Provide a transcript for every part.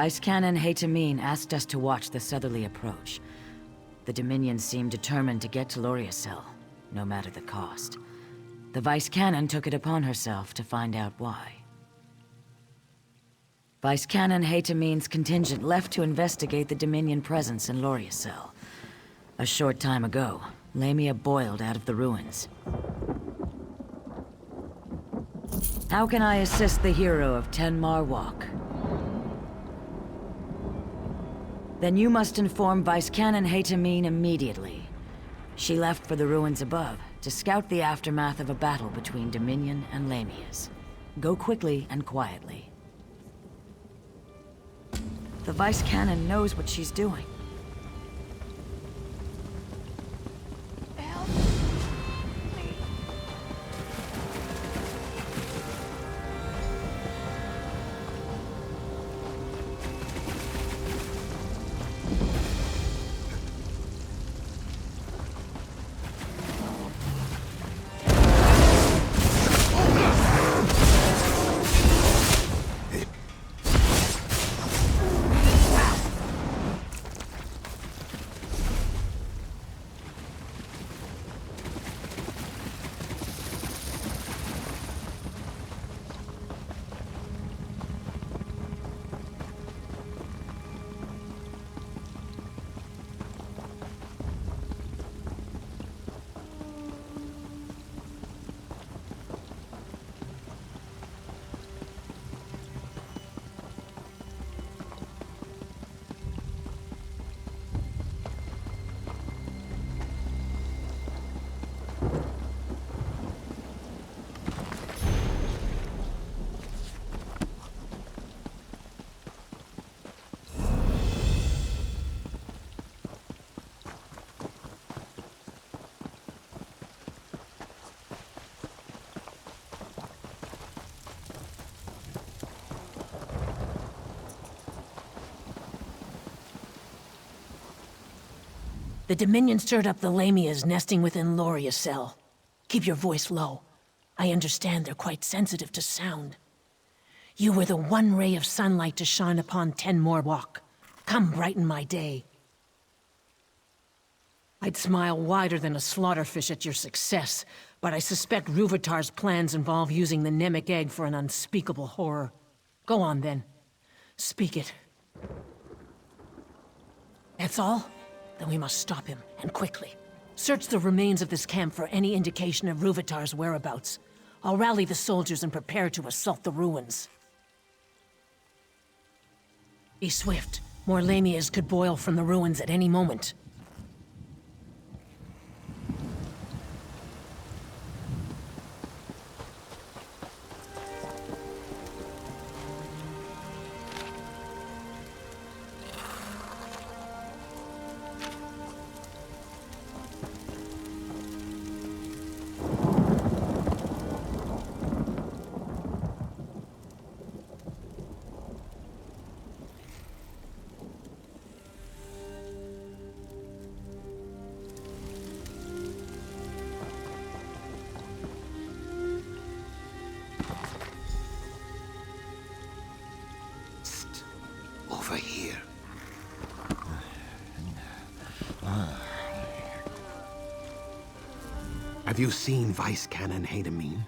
Vice Canon Haytamine asked us to watch the southerly approach. The Dominion seemed determined to get to Loriacell, no matter the cost. The Vice Canon took it upon herself to find out why. Vice Canon Haytamine's contingent left to investigate the Dominion presence in Loriacell. A short time ago, Lamia boiled out of the ruins. How can I assist the hero of Tenmar Walk? Then you must inform Vice Canon Haytamine immediately. She left for the ruins above to scout the aftermath of a battle between Dominion and Lamias. Go quickly and quietly. The Vice Canon knows what she's doing. The Dominion stirred up the Lamias nesting within Loriacell. Keep your voice low. I understand they're quite sensitive to sound. You were the one ray of sunlight to shine upon Tenmar Walk. Come brighten my day. I'd smile wider than a slaughterfish at your success, but I suspect Ruvatar's plans involve using the Nemic egg for an unspeakable horror. Go on, then. Speak it. That's all? Then we must stop him, and quickly. Search the remains of this camp for any indication of Ruvatar's whereabouts. I'll rally the soldiers and prepare to assault the ruins. Be swift. More Lamias could boil from the ruins at any moment. Over here. Have you seen Vice Canon Haytamine?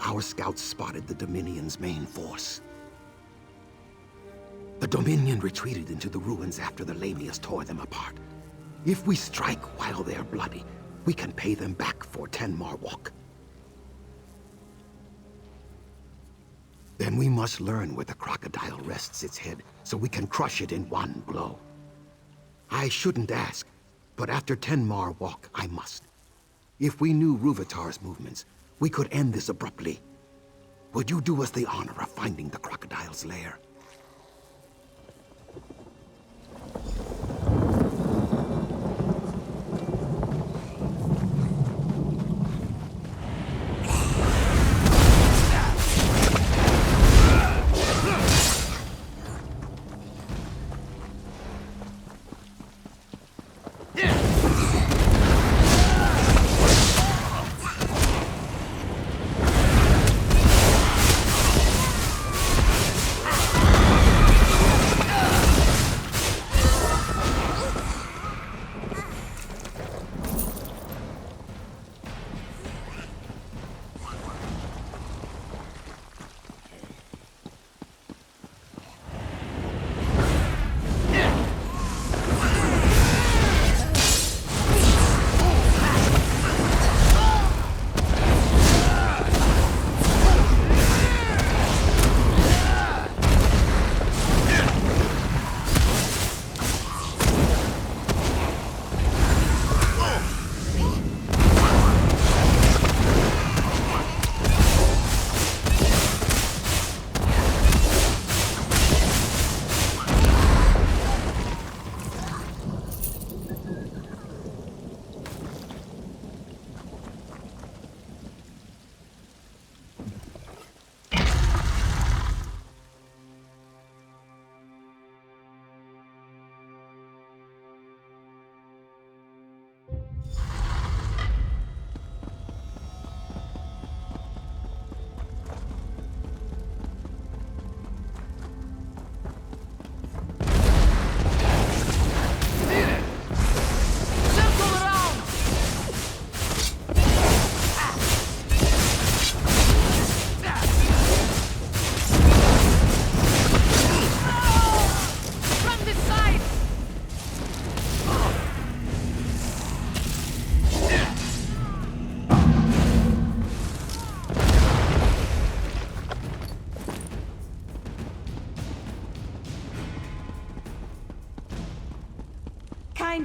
Our scouts spotted the Dominion's main force. The Dominion retreated into the ruins after the Lamias tore them apart. If we strike while they're bloody, we can pay them back for Tenmar Walk. Then we must learn where the crocodile rests its head, so we can crush it in one blow. I shouldn't ask, but after Tenmar Walk, I must. If we knew Ruvatar's movements, we could end this abruptly. Would you do us the honor of finding the crocodile's lair?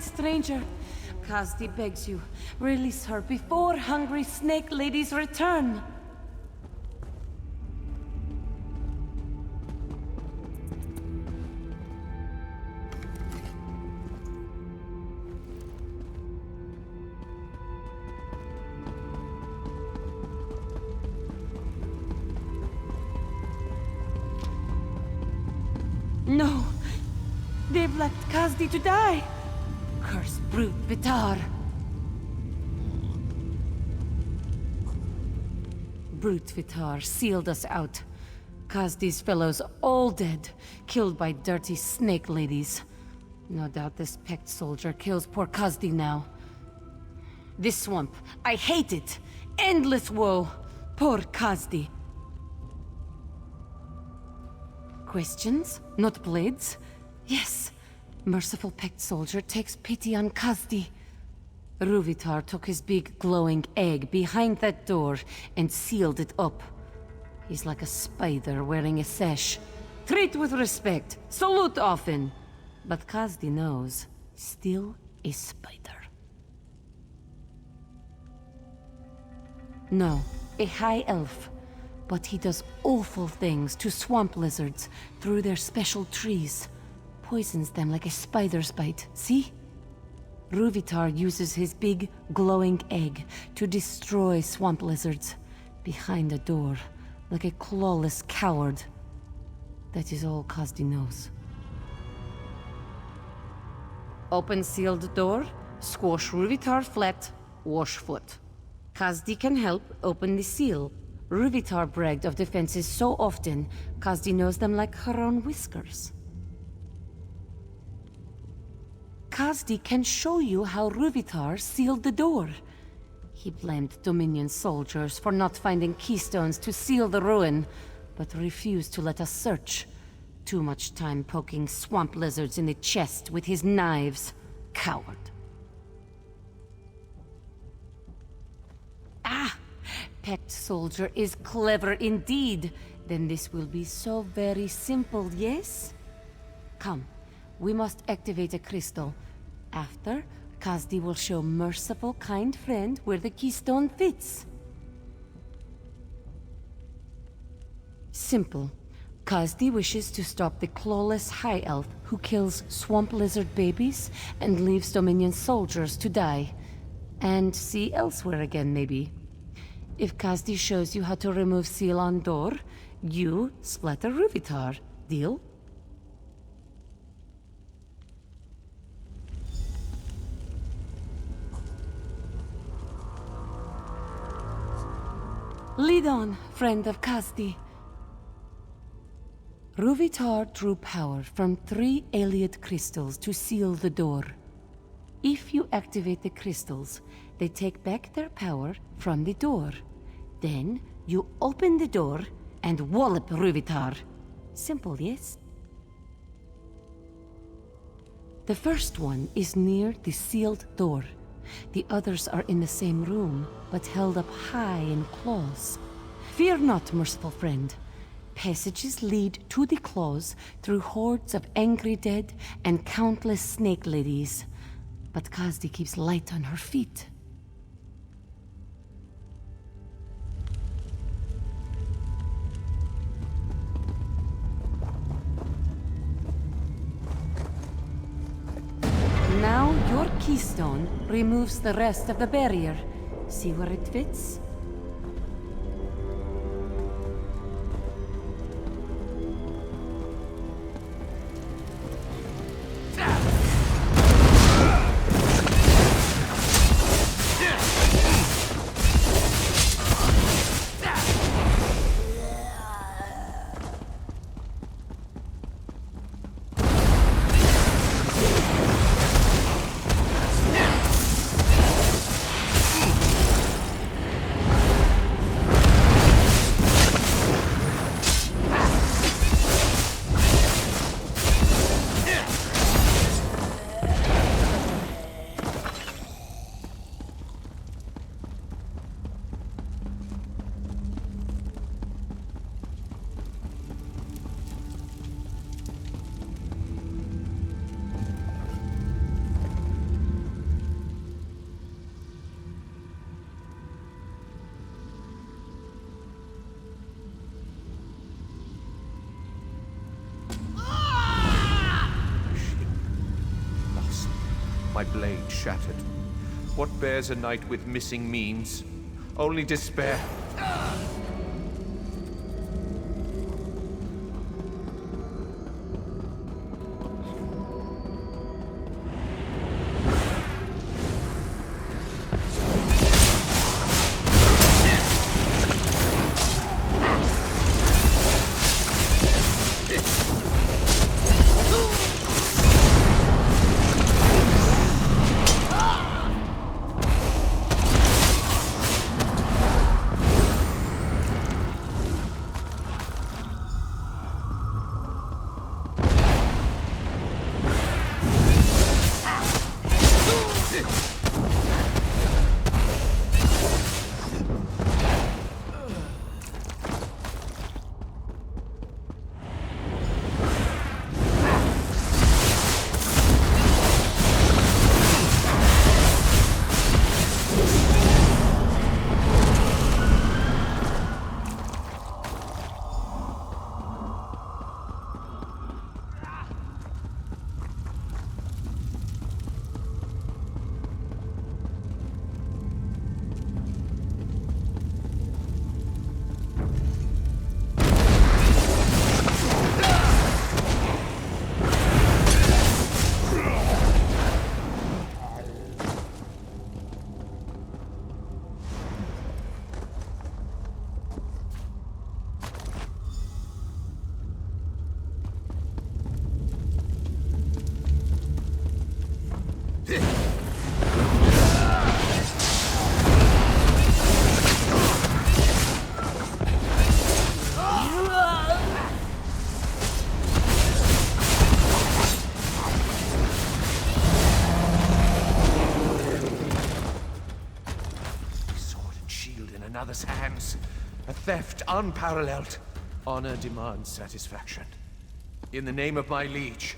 stranger. Kazdi begs you, release her before hungry snake ladies return. No! They've left Kazdi to die! Curse brute Vitar! Brute Vitar sealed us out. Kazdi's fellows all dead, killed by dirty snake ladies. No doubt this Pact soldier kills poor Kazdi now. This swamp, I hate it! Endless woe! Poor Kazdi! Questions? Not blades? Yes. Merciful Pact soldier takes pity on Kazdi. Ruvitar took his big glowing egg behind that door and sealed it up. He's like a spider wearing a sash. Treat with respect, salute often. But Kazdi knows, still a spider. No, a high elf. But he does awful things to swamp lizards through their special trees. Poisons them like a spider's bite, see? Ruvitar uses his big, glowing egg to destroy swamp lizards behind a door, like a clawless coward. That is all Kazdi knows. Open sealed door, squash Ruvitar flat, wash foot. Kazdi can help open the seal. Ruvitar bragged of defenses so often, Kazdi knows them like her own whiskers. Kazdi can show you how Ruvitar sealed the door. He blamed Dominion soldiers for not finding keystones to seal the ruin, but refused to let us search. Too much time poking swamp lizards in the chest with his knives. Coward. Ah! Pact soldier is clever indeed. Then this will be so very simple, yes? Come, we must activate a crystal. After, Kazdi will show merciful, kind friend where the keystone fits. Simple. Kazdi wishes to stop the clawless high elf who kills swamp lizard babies and leaves Dominion soldiers to die. And see elsewhere again, maybe. If Kazdi shows you how to remove seal on door, you splatter Ruvitar. Deal? Lead on, friend of Kazdi. Ruvitar drew power from 3 Allied crystals to seal the door. If you activate the crystals, they take back their power from the door. Then, you open the door and wallop Ruvitar. Simple, yes? The first one is near the sealed door. The others are in the same room, but held up high in claws. Fear not, merciful friend. Passages lead to the claws through hordes of angry dead and countless snake ladies. But Kazdi keeps light on her feet. Now your keystone removes the rest of the barrier. See where it fits? my blade shattered. What bears a knight with missing means? Only despair. Another's hands. A theft unparalleled. Honor demands satisfaction. In the name of my liege.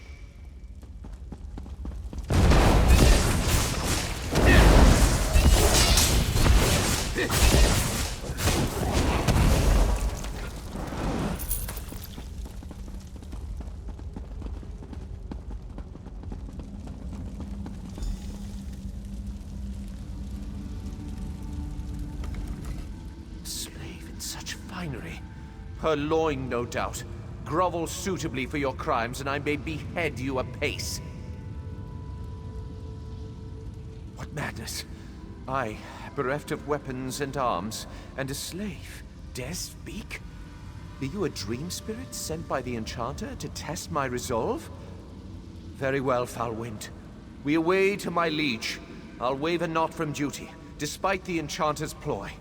Her loin, no doubt. Grovel suitably for your crimes, and I may behead you apace. What madness! I, bereft of weapons and arms, and a slave, dare speak? Are you a dream spirit sent by the enchanter to test my resolve? Very well, foul wind. We away to my liege. I'll waver not from duty, despite the enchanter's ploy.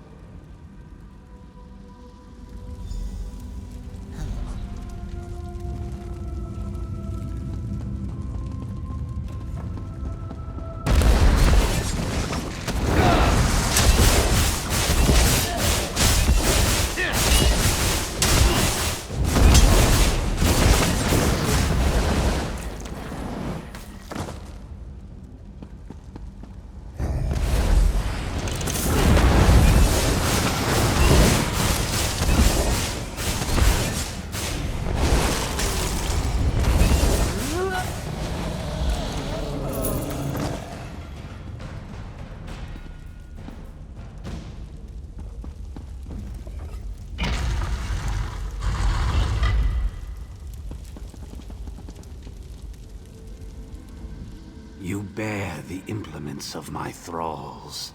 You bear the implements of my thralls,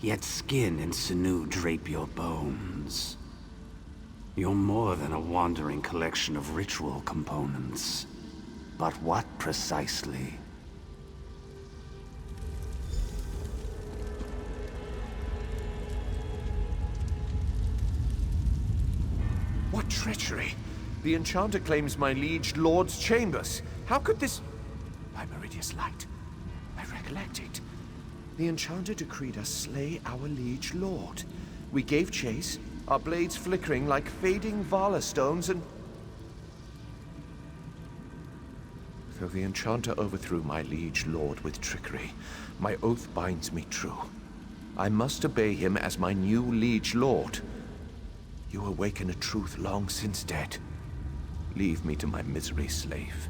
yet skin and sinew drape your bones. You're more than a wandering collection of ritual components. But what precisely? What treachery! The enchanter claims my liege lord's chambers. How could this... By Meridia's light. I recollect it. The enchanter decreed us slay our liege lord. We gave chase, our blades flickering like fading Vala stones, and... Though the enchanter overthrew my liege lord with trickery, my oath binds me true. I must obey him as my new liege lord. You awaken a truth long since dead. Leave me to my misery, slave.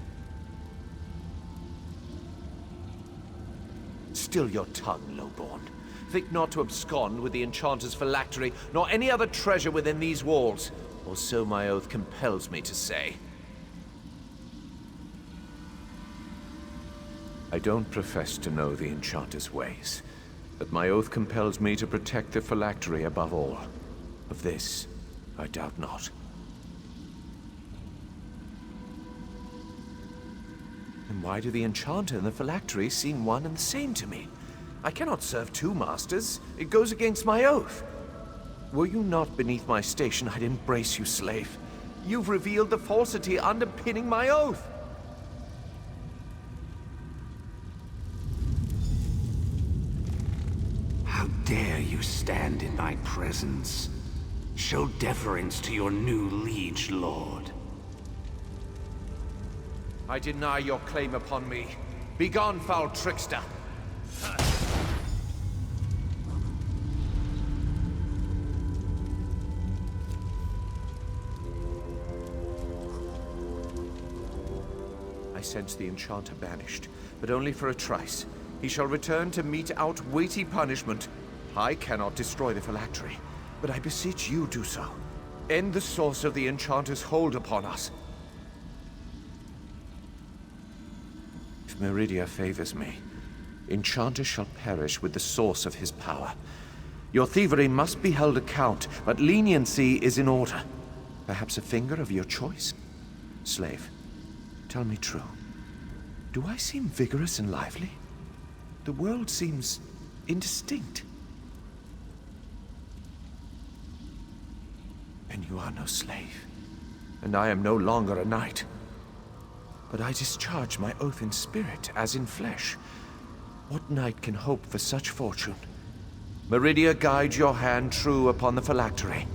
Still your tongue, lowborn. Think not to abscond with the enchanter's phylactery, nor any other treasure within these walls, or so my oath compels me to say. I don't profess to know the enchanter's ways, but my oath compels me to protect the phylactery above all. Of this, I doubt not. Then why do the enchanter and the phylactery seem one and the same to me? I cannot serve two masters. It goes against my oath. Were you not beneath my station, I'd embrace you, slave. You've revealed the falsity underpinning my oath. How dare you stand in my presence? Show deference to your new liege lord. I deny your claim upon me. Begone, foul trickster! I sense the enchanter banished, but only for a trice. He shall return to mete out weighty punishment. I cannot destroy the phylactery, but I beseech you do so. End the source of the enchanter's hold upon us. If Meridia favors me, enchanter shall perish with the source of his power. Your thievery must be held account, but leniency is in order. Perhaps a finger of your choice? Slave, tell me true. Do I seem vigorous and lively? The world seems indistinct. And you are no slave, and I am no longer a knight. But I discharge my oath in spirit as in flesh. What knight can hope for such fortune? Meridia, guide your hand true upon the phylactery.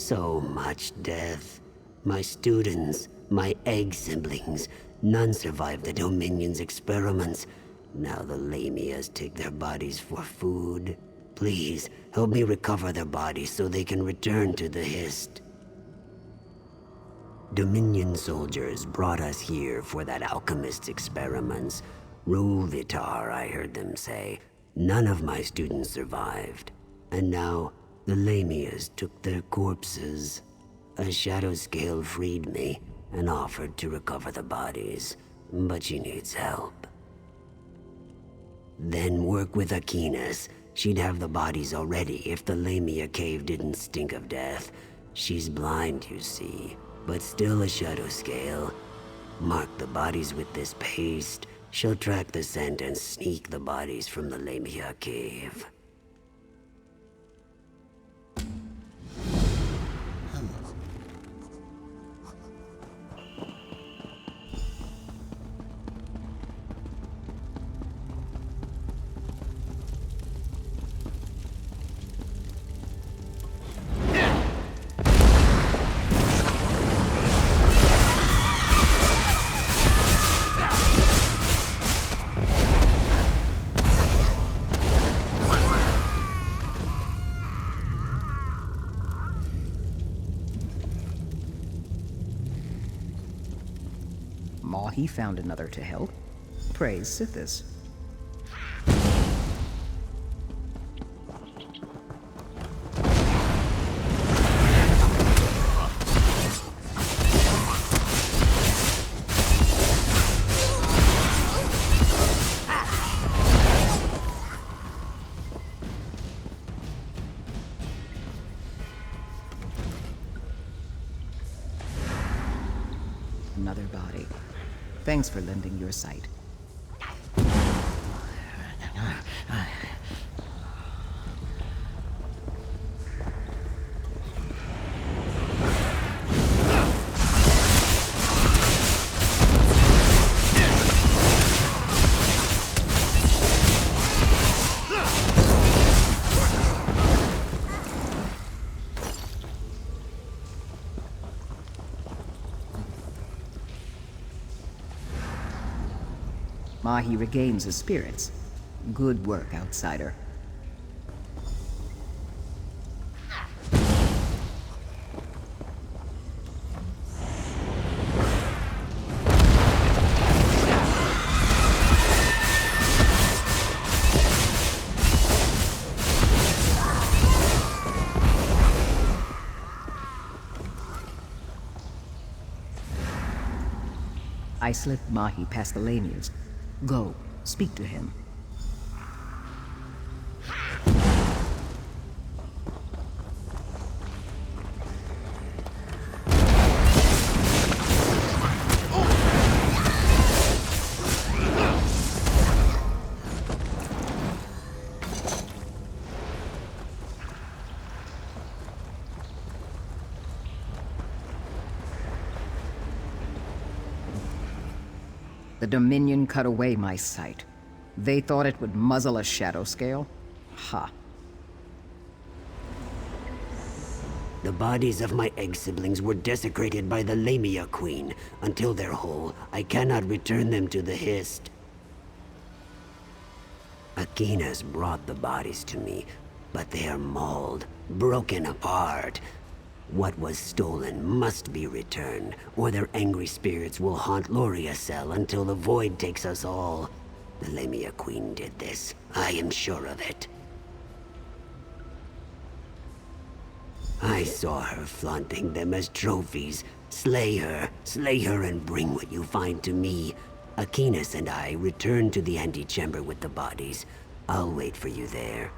So much death. My students, my egg siblings, none survived the Dominion's experiments. Now the Lamias take their bodies for food. Please, help me recover their bodies so they can return to the Hist. Dominion soldiers brought us here for that alchemist's experiments. Ruvitar, I heard them say. None of my students survived. And now, the Lamias took their corpses. A shadow scale freed me and offered to recover the bodies, but she needs help. Then work with Aquinas. She'd have the bodies already if the Lamia cave didn't stink of death. She's blind, you see, but still a shadow scale. Mark the bodies with this paste. She'll track the scent and sneak the bodies from the Lamia cave. He found another to help. Praise Sithis. Another body. Thanks for lending your sight. Mahi regains his spirits. Good work, outsider. I slipped Mahi past the Lamias. Go, speak to him. The Dominion cut away my sight. They thought it would muzzle a shadow scale? Ha. The bodies of my egg siblings were desecrated by the Lamia Queen. Until they're whole, I cannot return them to the Hist. Aquinas brought the bodies to me, but they are mauled, broken apart. What was stolen must be returned, or their angry spirits will haunt Loriacel until the void takes us all. The Lamia Queen did this. I am sure of it. I saw her flaunting them as trophies. Slay her and bring what you find to me. Aquinas and I return to the antechamber with the bodies. I'll wait for you there.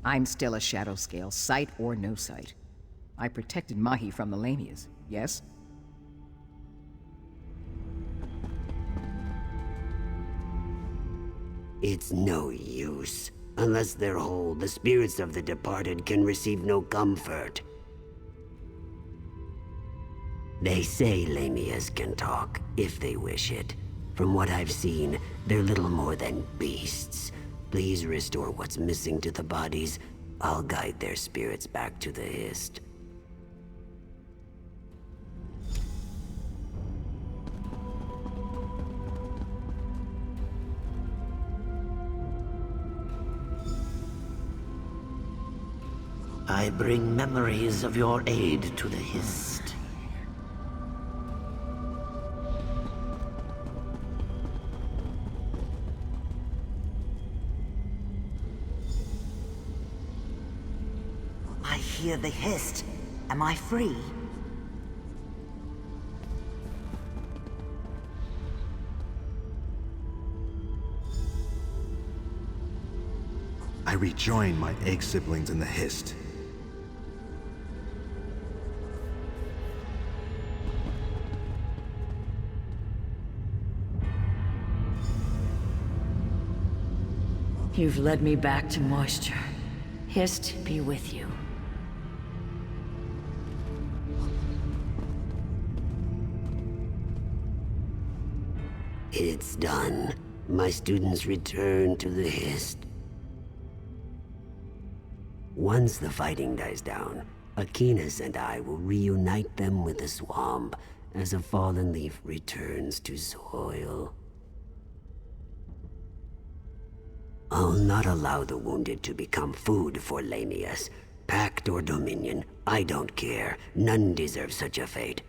I'm still a shadow scale, sight or no sight. I protected Mahi from the Lamias, yes? It's no use. Unless they're whole, the spirits of the departed can receive no comfort. They say Lamias can talk, if they wish it. From what I've seen, they're little more than beasts. Please restore what's missing to the bodies. I'll guide their spirits back to the Hist. I bring memories of your aid to the Hist. I hear the Hist. Am I free? I rejoin my egg siblings in the Hist. You've led me back to moisture. Hist be with you. It's done. My students return to the Hist. Once the fighting dies down, Aquinas and I will reunite them with the swamp as a fallen leaf returns to soil. I'll not allow the wounded to become food for Lamias. Pact or Dominion, I don't care. None deserve such a fate.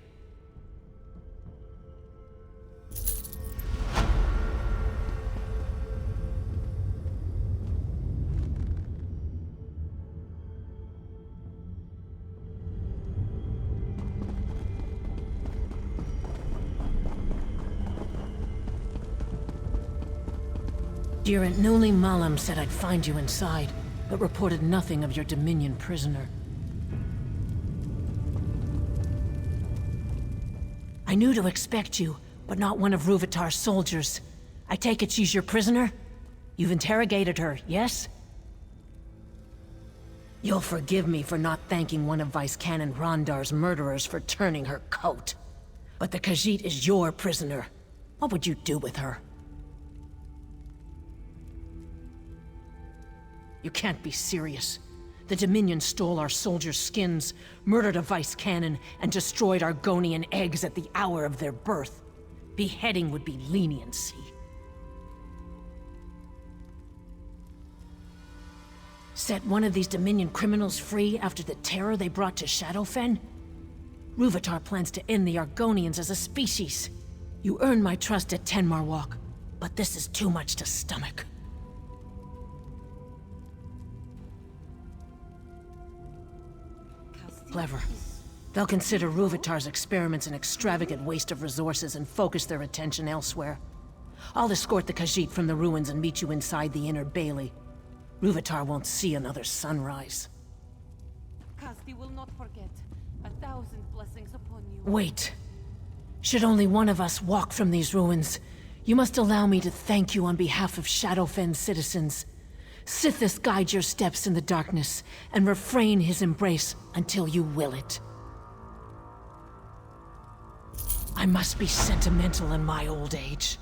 Dear Aunt Newly Malam said I'd find you inside, but reported nothing of your Dominion prisoner. I knew to expect you, but not one of Ruvitar's soldiers. I take it she's your prisoner? You've interrogated her, yes? You'll forgive me for not thanking one of Vice Canon Rondar's murderers for turning her coat. But the Khajiit is your prisoner. What would you do with her? You can't be serious. The Dominion stole our soldiers' skins, murdered a vice cannon, and destroyed Argonian eggs at the hour of their birth. Beheading would be leniency. Set one of these Dominion criminals free after the terror they brought to Shadowfen? Ruvitar plans to end the Argonians as a species. You earned my trust at Tenmar Walk, but this is too much to stomach. Clever. They'll consider Ruvitar's experiments an extravagant waste of resources and focus their attention elsewhere. I'll escort the Khajiit from the ruins and meet you inside the inner bailey. Ruvitar won't see another sunrise. Kazdi will not forget. 1,000 blessings upon you. Wait. Should only one of us walk from these ruins, you must allow me to thank you on behalf of Shadowfen citizens. Sithis guide your steps in the darkness, and refrain his embrace until you will it. I must be sentimental in my old age.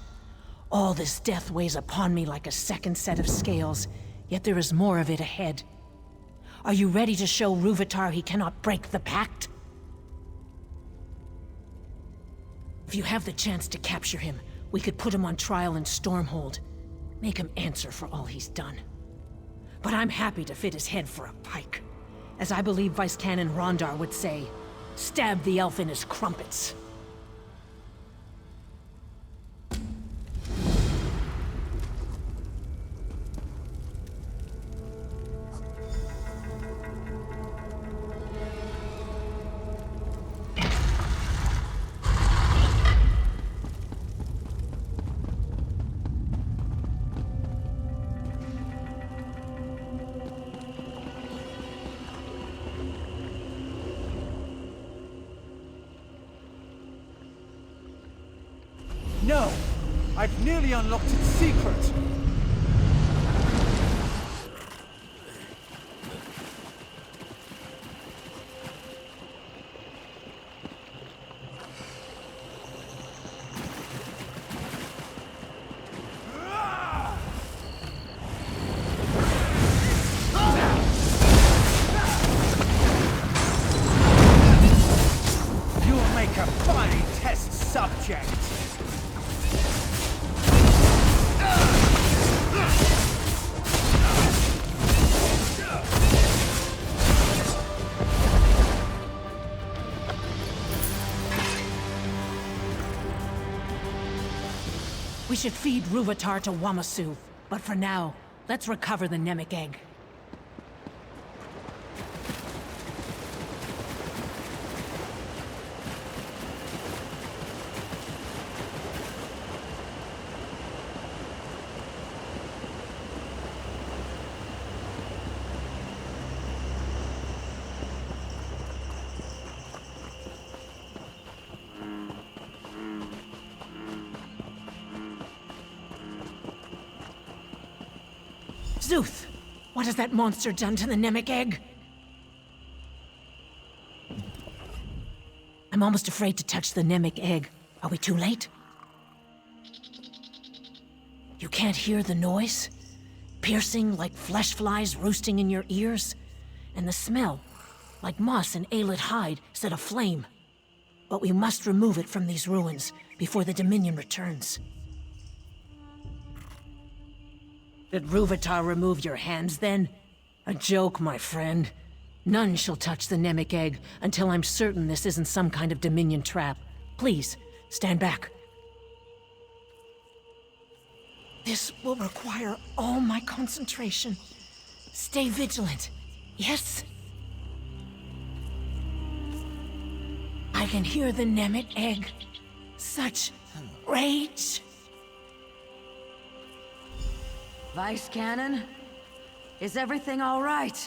All this death weighs upon me like a second set of scales, yet there is more of it ahead. Are you ready to show Ruvitar he cannot break the pact? If you have the chance to capture him, we could put him on trial in Stormhold. Make him answer for all he's done. But I'm happy to fit his head for a pike. As I believe Vice Canon Rondar would say, stab the elf in his crumpets. I've nearly unlocked its secret! You'll make a fine test subject! We should feed Ruvatar to Wamasu, but for now, let's recover the Nemic egg. Zuth! What has that monster done to the Nemic egg? I'm almost afraid to touch the Nemic egg. Are we too late? You can't hear the noise? Piercing like flesh flies roosting in your ears? And the smell, like moss and ailed hide set aflame. But we must remove it from these ruins before the Dominion returns. Did Ruvatar remove your hands, then? A joke, my friend. None shall touch the Nemic egg until I'm certain this isn't some kind of Dominion trap. Please, stand back. This will require all my concentration. Stay vigilant, yes? I can hear the Nemic egg. Such rage. Vice Cannon? Is everything all right?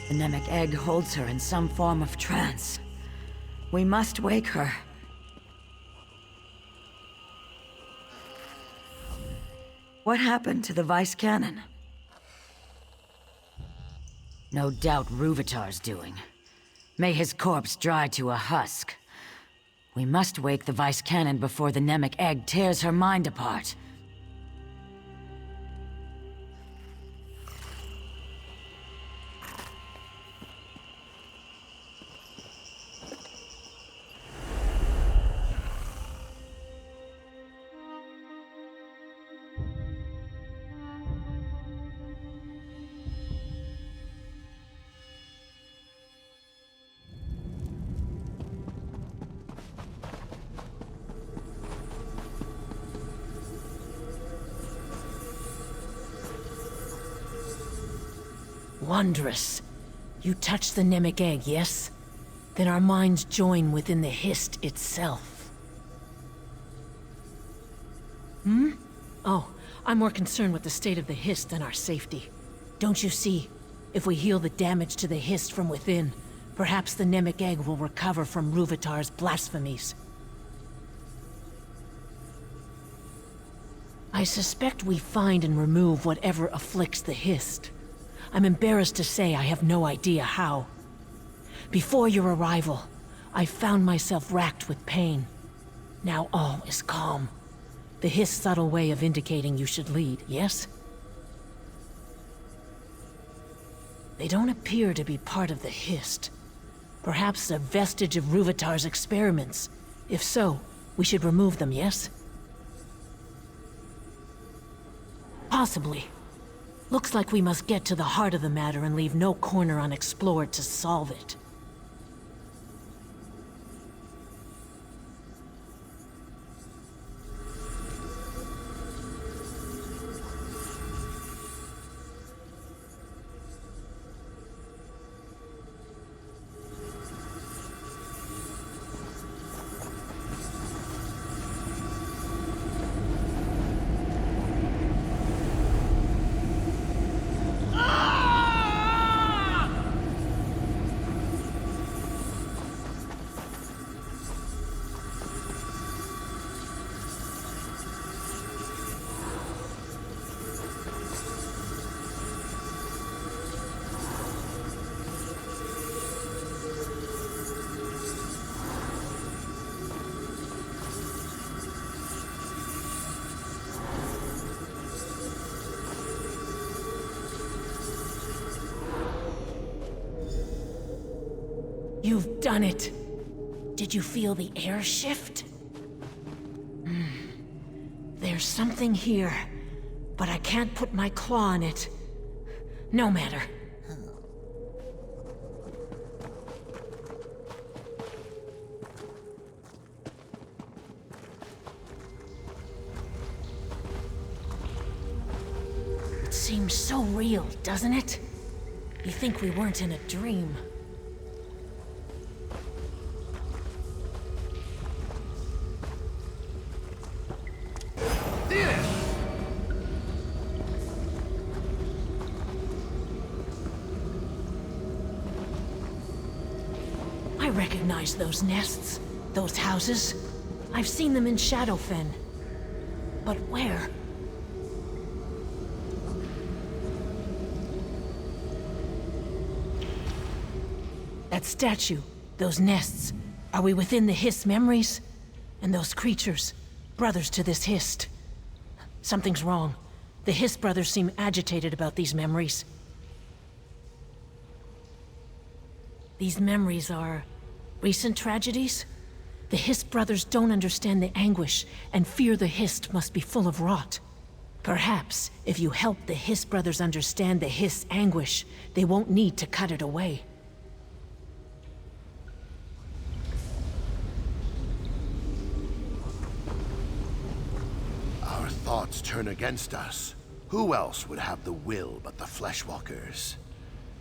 The Nemic egg holds her in some form of trance. We must wake her. What happened to the Vice Cannon? No doubt Ruvatar's doing. May his corpse dry to a husk. We must wake the Vice Cannon before the Nemic egg tears her mind apart. Wondrous. You touch the Nemic egg, yes? Then our minds join within the hist itself. Oh, I'm more concerned with the state of the hist than our safety. Don't you see? If we heal the damage to the hist from within, perhaps the Nemic egg will recover from Ruvatar's blasphemies. I suspect we find and remove whatever afflicts the hist. I'm embarrassed to say I have no idea how. Before your arrival, I found myself racked with pain. Now all is calm. The hist's subtle way of indicating you should lead, yes? They don't appear to be part of the hist. Perhaps a vestige of Ruvatar's experiments. If so, we should remove them, yes? Possibly. Looks like we must get to the heart of the matter and leave no corner unexplored to solve it. You've done it. Did you feel the air shift? There's something here, but I can't put my claw on it. No matter. It seems so real, doesn't it? You think we weren't in a dream. I recognize those nests, those houses. I've seen them in Shadowfen. But where? That statue, those nests, are we within the Hist memories? And those creatures, brothers to this Hist. Something's wrong. The Hist brothers seem agitated about these memories. These memories are recent tragedies? The Hist brothers don't understand the anguish and fear the Hist must be full of rot. Perhaps, if you help the Hist brothers understand the Hist's anguish, they won't need to cut it away. Our thoughts turn against us. Who else would have the will but the Fleshwalkers?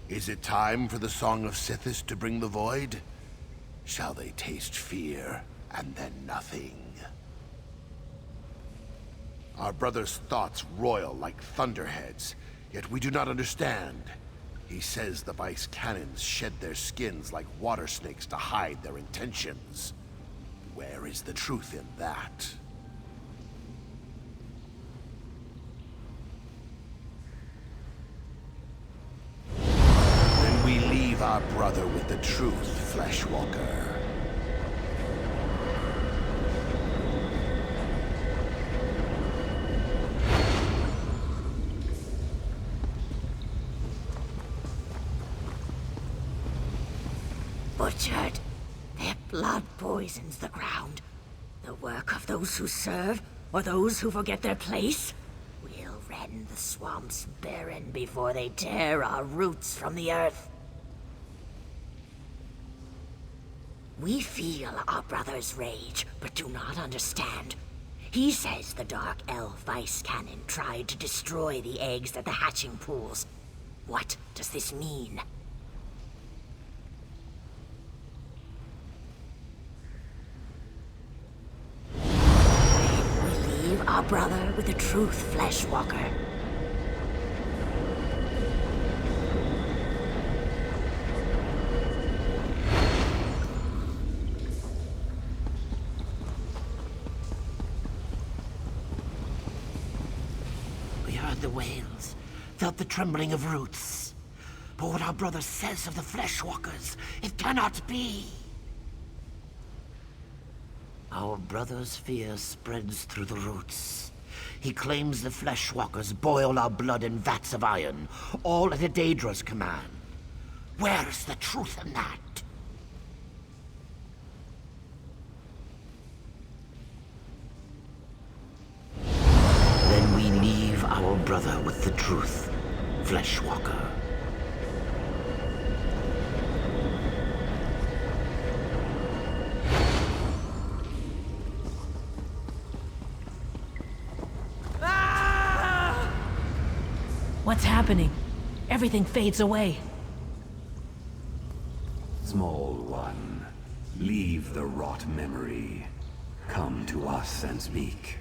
Is it time for the Song of Sithis to bring the void? Shall they taste fear, and then nothing? Our brother's thoughts roil like thunderheads, yet we do not understand. He says the Vice Cannons shed their skins like water snakes to hide their intentions. Where is the truth in that? Then we leave our brother with the truth, Fleshwalker. Butchered. Their blood poisons the ground. The work of those who serve, or those who forget their place. We'll rend the swamps barren before they tear our roots from the earth. We feel our brother's rage, but do not understand. He says the Dark Elf Vice Cannon tried to destroy the eggs at the hatching pools. What does this mean? Our brother with the truth, Fleshwalker. We heard the wails, felt the trembling of roots. But what our brother says of the Fleshwalkers, it cannot be. Our brother's fear spreads through the roots. He claims the Fleshwalkers boil our blood in vats of iron, all at a Daedra's command. Where is the truth in that? Then we leave our brother with the truth, Fleshwalker. What's happening? Everything fades away. Small one, leave the rot memory. Come to us and speak.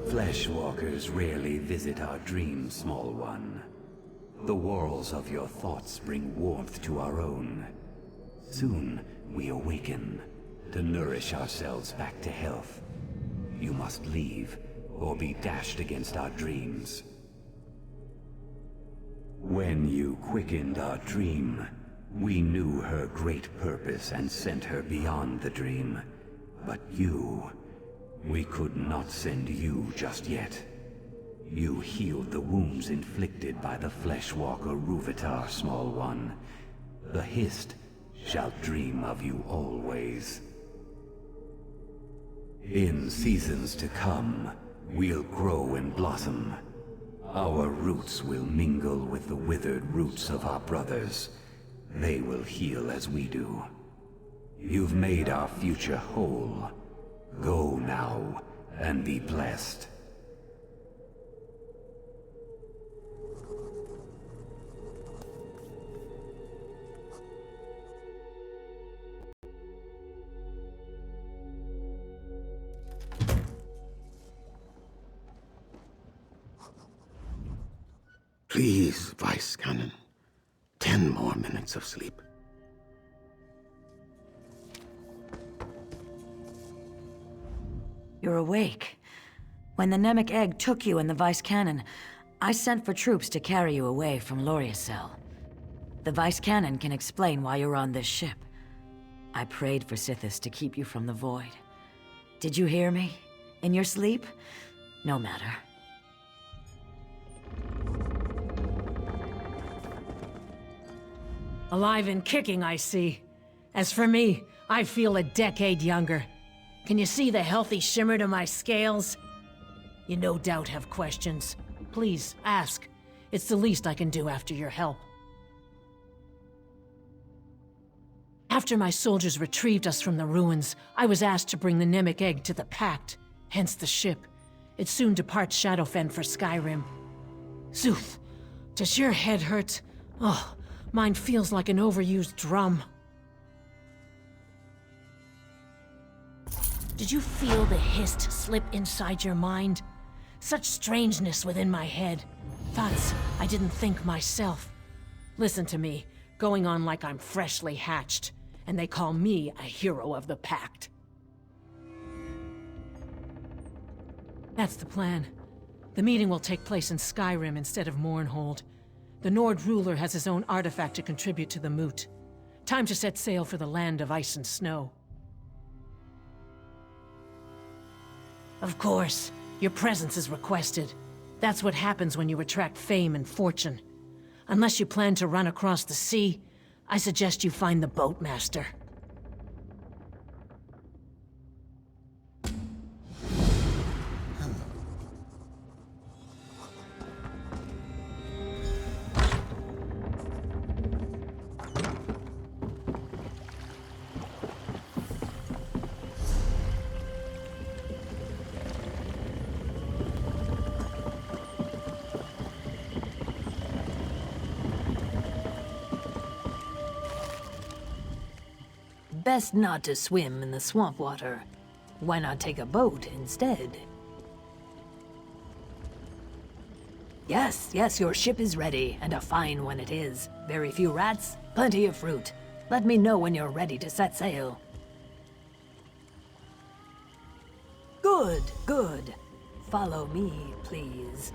Fleshwalkers rarely visit our dreams, small one. The walls of your thoughts bring warmth to our own. Soon, we awaken, to nourish ourselves back to health. You must leave, or be dashed against our dreams. When you quickened our dream, we knew her great purpose and sent her beyond the dream. But you, we could not send you just yet. You healed the wounds inflicted by the Fleshwalker Ruvitar, small one. The Hist shall dream of you always. In seasons to come, we'll grow and blossom. Our roots will mingle with the withered roots of our brothers. They will heal as we do. You've made our future whole. Go now, and be blessed. Please, Vice Canon. 10 more minutes of sleep. You're awake. When the Nemic egg took you and the Vice Canon, I sent for troops to carry you away from Loriacell. The Vice Canon can explain why you're on this ship. I prayed for Sithis to keep you from the Void. Did you hear me? In your sleep? No matter. Alive and kicking, I see. As for me, I feel a decade younger. Can you see the healthy shimmer to my scales? You no doubt have questions. Please, ask. It's the least I can do after your help. After my soldiers retrieved us from the ruins, I was asked to bring the Nemic egg to the Pact, hence the ship. It soon departs Shadowfen for Skyrim. Zuth, does your head hurt? Oh, mine feels like an overused drum. Did you feel the Hist slip inside your mind? Such strangeness within my head. Thoughts I didn't think myself. Listen to me, going on like I'm freshly hatched, and they call me a hero of the Pact. That's the plan. The meeting will take place in Skyrim instead of Mournhold. The Nord ruler has his own artifact to contribute to the moot. Time to set sail for the land of ice and snow. Of course, your presence is requested. That's what happens when you attract fame and fortune. Unless you plan to run across the sea, I suggest you find the boatmaster. Best not to swim in the swamp water. Why not take a boat instead? Yes, your ship is ready, and a fine one it is. Very few rats, plenty of fruit. Let me know when you're ready to set sail. Good. Follow me, please.